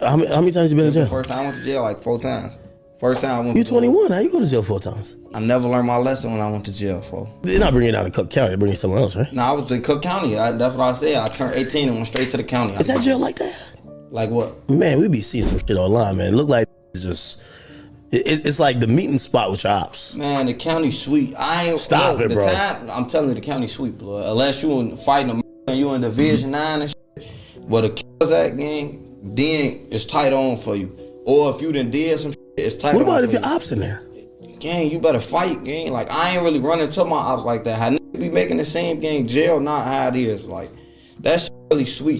How many times you been in jail? First time I went to jail like 4 times. First time I went. You 21? How you go to jail 4 times? I never learned my lesson when I went to jail. They're not bringing you down to Cook County. They're bringing you somewhere else, right? No, I was in Cook County. That's what I said. I turned 18 and went straight to the county. Is that jail like that? Like what? Man, we be seeing some shit online, man. It look like it's just. It's like the meeting spot with your ops. Man, the county's sweet. I ain't stop it, bro. I'm telling you, the county's sweet, bro. Unless you fighting and you in Division 9 and shit, where the Killers Act gang, then it's tight on for you. Or if you done did some shit, it's tight on. What about if your ops in there? Gang, you better fight, gang. Like, I ain't really running to my ops like that. How niggas be making the same gang, jail not how it is. Like, that's really sweet.